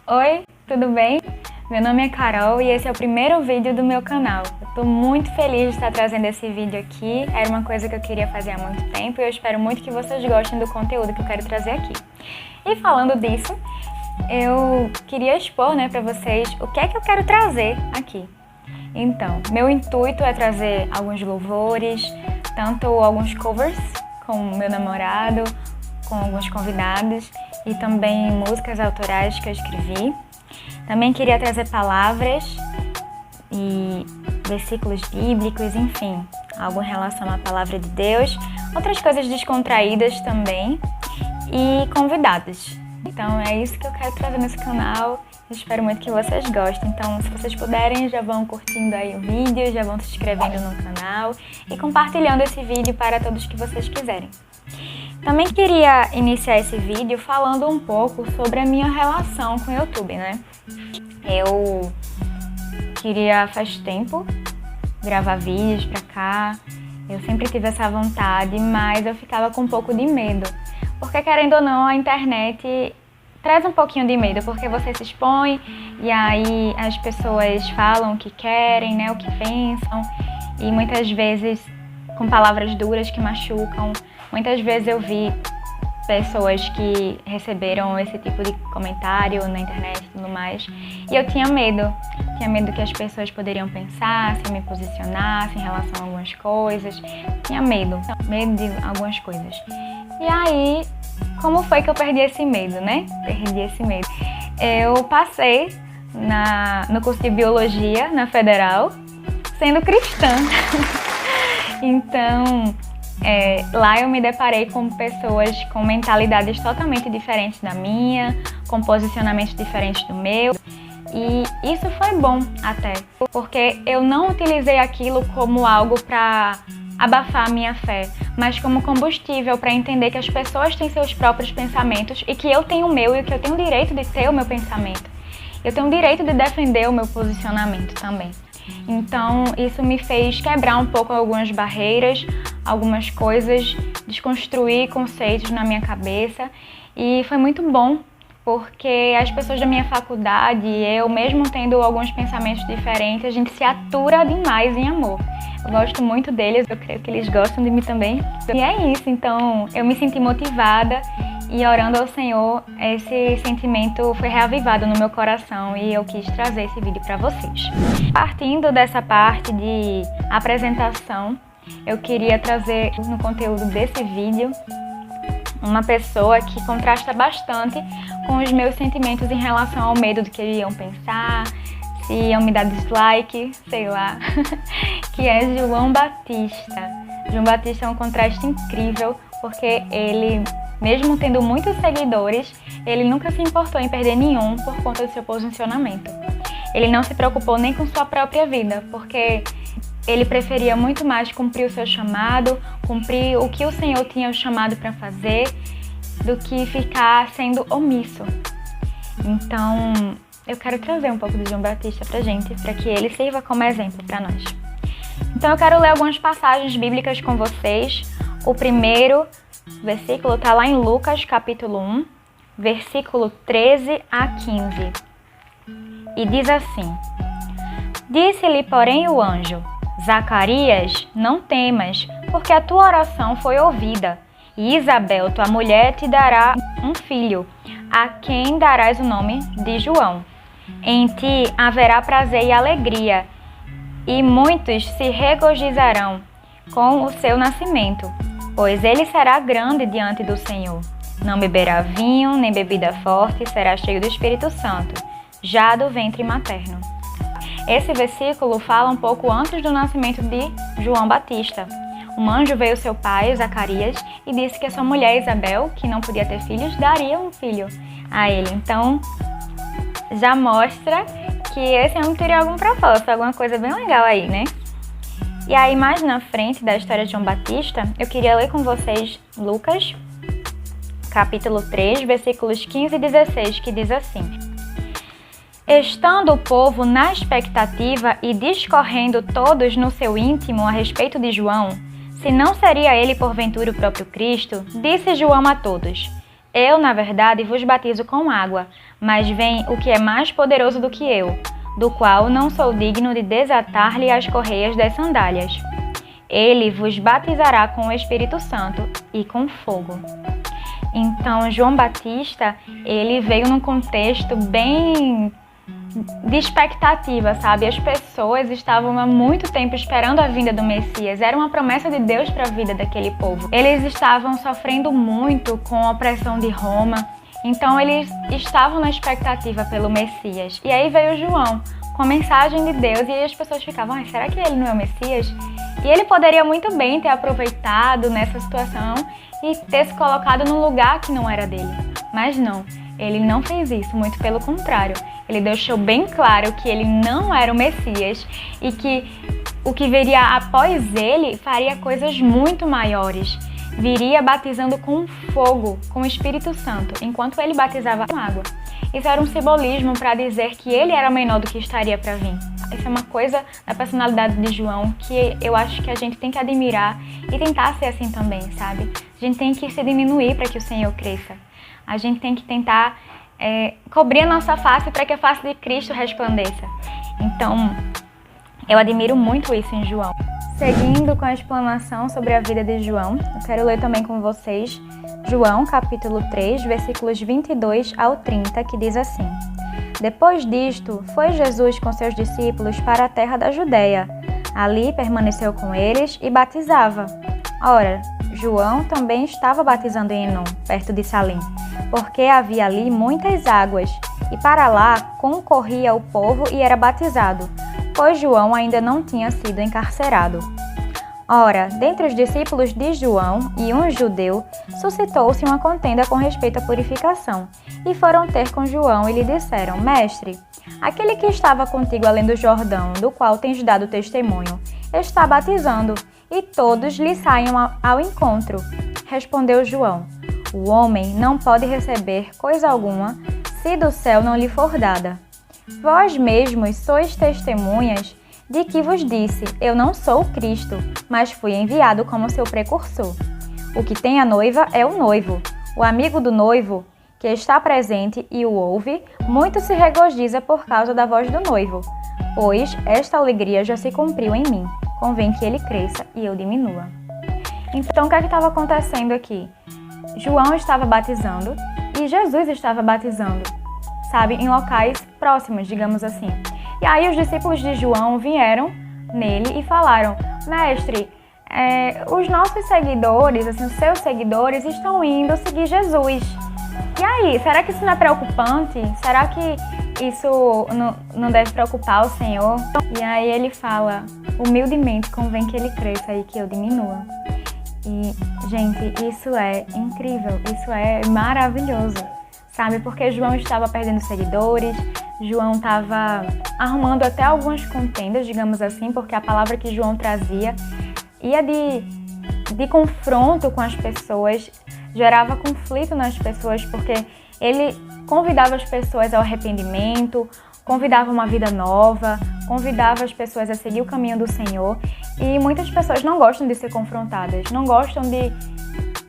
Oi, tudo bem? Meu nome é Carol e esse é o primeiro vídeo do meu canal. Eu tô muito feliz de estar trazendo esse vídeo aqui. Era uma coisa que eu queria fazer há muito tempo e eu espero muito que vocês gostem do conteúdo que eu quero trazer aqui. E falando disso, eu queria expor, pra vocês o que é que eu quero trazer aqui. Então, meu intuito é trazer alguns louvores, tanto alguns covers com meu namorado, com alguns convidados e também músicas autorais que eu escrevi. Também queria trazer palavras e versículos bíblicos, enfim, algo em relação à palavra de Deus, outras coisas descontraídas também e convidados. Então é isso que eu quero trazer nesse canal. Eu espero muito que vocês gostem. Então, se vocês puderem, já vão curtindo aí o vídeo, já vão se inscrevendo no canal e compartilhando esse vídeo para todos que vocês quiserem. Também queria iniciar esse vídeo falando um pouco sobre a minha relação com o YouTube, Eu queria faz tempo gravar vídeos pra cá, eu sempre tive essa vontade, mas eu ficava com um pouco de medo. Porque querendo ou não, a internet traz um pouquinho de medo, porque você se expõe e aí as pessoas falam o que querem, o que pensam, e muitas vezes com palavras duras que machucam. Muitas vezes eu vi pessoas que receberam esse tipo de comentário na internet e tudo mais, e eu tinha medo que as pessoas poderiam pensar, se me posicionasse em relação a algumas coisas, tinha medo de algumas coisas. E aí, como foi que eu perdi esse medo, Eu passei no curso de Biologia na Federal, sendo cristã. Então, lá eu me deparei com pessoas com mentalidades totalmente diferentes da minha, com posicionamentos diferentes do meu. E isso foi bom até, porque eu não utilizei aquilo como algo para abafar a minha fé, mas como combustível para entender que as pessoas têm seus próprios pensamentos e que eu tenho o meu e que eu tenho o direito de ter o meu pensamento. Eu tenho o direito de defender o meu posicionamento também. Então, isso me fez quebrar um pouco algumas barreiras, algumas coisas, desconstruir conceitos na minha cabeça, e foi muito bom, porque as pessoas da minha faculdade, eu mesmo tendo alguns pensamentos diferentes, a gente se atura demais em amor. Eu gosto muito deles, eu creio que eles gostam de mim também. E é isso, então eu me senti motivada e orando ao Senhor, esse sentimento foi reavivado no meu coração e eu quis trazer esse vídeo para vocês. Partindo dessa parte de apresentação, eu queria trazer no conteúdo desse vídeo uma pessoa que contrasta bastante com os meus sentimentos em relação ao medo do que iriam pensar, se iam me dar dislike, sei lá, que é João Batista. João Batista é um contraste incrível, porque ele, mesmo tendo muitos seguidores, ele nunca se importou em perder nenhum por conta do seu posicionamento. Ele não se preocupou nem com sua própria vida, porque ele preferia muito mais cumprir o seu chamado, cumprir o que o Senhor tinha o chamado para fazer, do que ficar sendo omisso. Então, eu quero trazer um pouco de João Batista pra gente, para que ele sirva como exemplo para nós. Então, eu quero ler algumas passagens bíblicas com vocês. O primeiro versículo está lá em Lucas, capítulo 1, versículo 13 a 15. E diz assim: Disse-lhe, porém, o anjo: Zacarias, não temas, porque a tua oração foi ouvida, e Isabel, tua mulher, te dará um filho, a quem darás o nome de João. Em ti haverá prazer e alegria, e muitos se regozijarão com o seu nascimento, pois ele será grande diante do Senhor. Não beberá vinho, nem bebida forte, será cheio do Espírito Santo, já do ventre materno. Esse versículo fala um pouco antes do nascimento de João Batista. Um anjo veio ao seu pai, Zacarias, e disse que a sua mulher Isabel, que não podia ter filhos, daria um filho a ele. Então, já mostra que esse ano teria algum propósito, alguma coisa bem legal aí, E aí, mais na frente da história de João Batista, eu queria ler com vocês Lucas, capítulo 3, versículos 15 e 16, que diz assim: Estando o povo na expectativa e discorrendo todos no seu íntimo a respeito de João, se não seria ele porventura o próprio Cristo, disse João a todos: Eu, na verdade, vos batizo com água, mas vem o que é mais poderoso do que eu, do qual não sou digno de desatar-lhe as correias das sandálias. Ele vos batizará com o Espírito Santo e com fogo. Então, João Batista, ele veio num contexto bem de expectativa, sabe? As pessoas estavam há muito tempo esperando a vinda do Messias. Era uma promessa de Deus para a vida daquele povo. Eles estavam sofrendo muito com a opressão de Roma. Então, eles estavam na expectativa pelo Messias. E aí veio João com a mensagem de Deus e aí as pessoas ficavam, será que ele não é o Messias? E ele poderia muito bem ter aproveitado nessa situação e ter se colocado num lugar que não era dele. Mas não, ele não fez isso, muito pelo contrário. Ele deixou bem claro que ele não era o Messias e que o que viria após ele faria coisas muito maiores. Viria batizando com fogo, com o Espírito Santo, enquanto ele batizava com água. Isso era um simbolismo para dizer que ele era menor do que estaria para vir. Isso é uma coisa da personalidade de João que eu acho que a gente tem que admirar e tentar ser assim também, sabe? A gente tem que se diminuir para que o Senhor cresça. A gente tem que tentar cobrir a nossa face para que a face de Cristo resplandeça. Então, eu admiro muito isso em João. Seguindo com a explanação sobre a vida de João, eu quero ler também com vocês João, capítulo 3, versículos 22 ao 30, que diz assim: Depois disto, foi Jesus com seus discípulos para a terra da Judeia. Ali permaneceu com eles e batizava. Ora, João também estava batizando em Enom, perto de Salim, porque havia ali muitas águas, e para lá concorria o povo e era batizado, pois João ainda não tinha sido encarcerado. Ora, dentre os discípulos de João e um judeu, suscitou-se uma contenda com respeito à purificação, e foram ter com João e lhe disseram: Mestre, aquele que estava contigo além do Jordão, do qual tens dado testemunho, está batizando, e todos lhe saem ao encontro. Respondeu João: O homem não pode receber coisa alguma, se do céu não lhe for dada. Vós mesmos sois testemunhas de que vos disse, eu não sou o Cristo, mas fui enviado como seu precursor. O que tem a noiva é o noivo. O amigo do noivo, que está presente e o ouve, muito se regozija por causa da voz do noivo, pois esta alegria já se cumpriu em mim. Convém que ele cresça e eu diminua. Então, o que estava acontecendo aqui? João estava batizando e Jesus estava batizando, sabe, em locais próximos, digamos assim. E aí os discípulos de João vieram nele e falaram: Mestre, os nossos seguidores, assim, os seus seguidores estão indo seguir Jesus. E aí, será que isso não é preocupante? Será que isso não deve preocupar o Senhor? E aí ele fala: humildemente convém que ele cresça e que eu diminua. E, gente, isso é incrível, isso é maravilhoso, sabe? Porque João estava perdendo seguidores, João estava arrumando até algumas contendas, digamos assim, porque a palavra que João trazia ia de confronto com as pessoas, gerava conflito nas pessoas, porque ele convidava as pessoas ao arrependimento, convidava uma vida nova, convidava as pessoas a seguir o caminho do Senhor. E muitas pessoas não gostam de ser confrontadas, não gostam de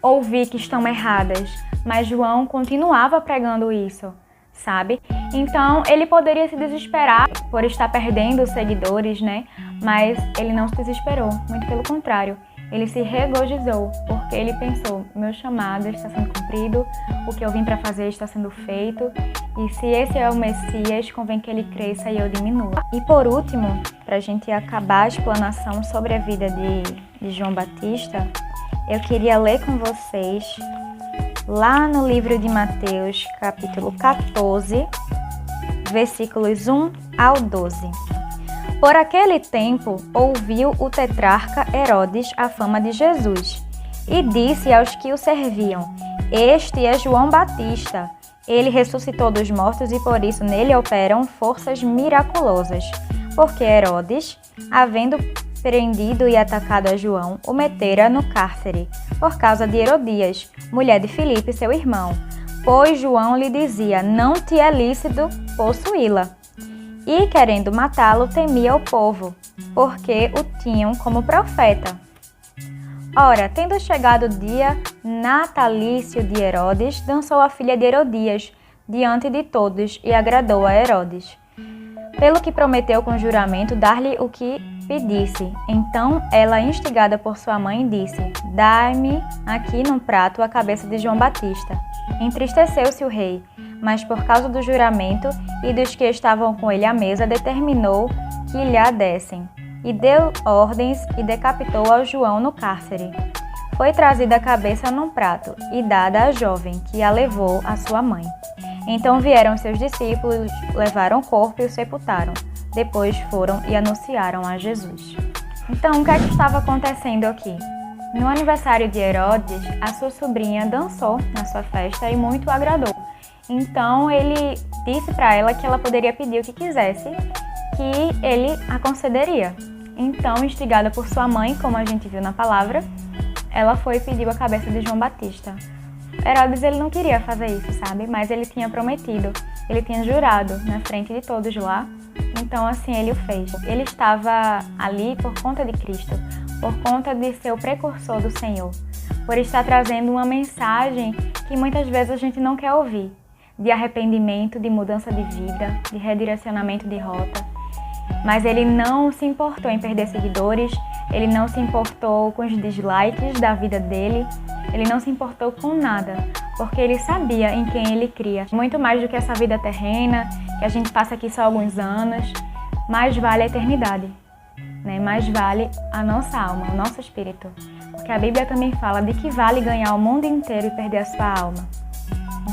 ouvir que estão erradas, mas João continuava pregando isso, sabe? Então, ele poderia se desesperar por estar perdendo os seguidores, né? Mas ele não se desesperou, muito pelo contrário. Ele se regozijou, porque ele pensou: meu chamado está sendo cumprido, o que eu vim para fazer está sendo feito, e se esse é o Messias, convém que ele cresça e eu diminua. E por último, para a gente acabar a explanação sobre a vida de João Batista, eu queria ler com vocês, lá no livro de Mateus, capítulo 14, versículos 1 ao 12. Por aquele tempo, ouviu o tetrarca Herodes a fama de Jesus, e disse aos que o serviam: Este é João Batista. Ele ressuscitou dos mortos e por isso nele operam forças miraculosas. Porque Herodes, havendo prendido e atacado a João, o metera no cárcere, por causa de Herodias, mulher de Filipe, seu irmão. Pois João lhe dizia: não te é lícito possuí-la. E, querendo matá-lo, temia o povo, porque o tinham como profeta. Ora, tendo chegado o dia natalício de Herodes, dançou a filha de Herodias, diante de todos e agradou a Herodes. Pelo que prometeu com juramento dar-lhe o que pedisse. Então ela, instigada por sua mãe, disse: Dai-me aqui num prato a cabeça de João Batista. Entristeceu-se o rei, mas por causa do juramento e dos que estavam com ele à mesa, determinou que lhe a dessem. E deu ordens e decapitou ao João no cárcere. Foi trazida a cabeça num prato e dada à jovem, que a levou à sua mãe. Então vieram seus discípulos, levaram o corpo e o sepultaram. Depois foram e anunciaram a Jesus. Então, o que é que estava acontecendo aqui? No aniversário de Herodes, a sua sobrinha dançou na sua festa e muito o agradou. Então, ele disse para ela que ela poderia pedir o que quisesse, que ele a concederia. Então, instigada por sua mãe, como a gente viu na palavra, ela foi e pediu a cabeça de João Batista. Herodes, ele não queria fazer isso, sabe? Mas ele tinha prometido, ele tinha jurado na frente de todos lá. Então, assim, ele o fez. Ele estava ali por conta de Cristo, por conta de ser o precursor do Senhor, por estar trazendo uma mensagem que muitas vezes a gente não quer ouvir, de arrependimento, de mudança de vida, de redirecionamento de rota. Mas ele não se importou em perder seguidores, ele não se importou com os dislikes da vida dele, ele não se importou com nada, porque ele sabia em quem ele cria. Muito mais do que essa vida terrena, que a gente passa aqui só alguns anos, mais vale a eternidade, né? Mais vale a nossa alma, o nosso espírito. Porque a Bíblia também fala de que vale ganhar o mundo inteiro e perder a sua alma.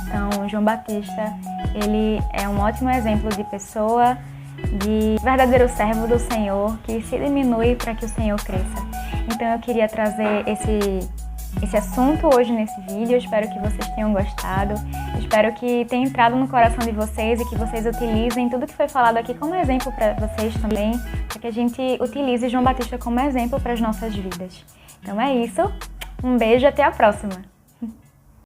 Então, João Batista, ele é um ótimo exemplo de pessoa, de verdadeiro servo do Senhor, que se diminui para que o Senhor cresça. Então eu queria trazer esse assunto hoje nesse vídeo. Eu espero que vocês tenham gostado, espero que tenha entrado no coração de vocês e que vocês utilizem tudo que foi falado aqui como exemplo para vocês também, para que a gente utilize João Batista como exemplo para as nossas vidas. Então é isso, um beijo e até a próxima!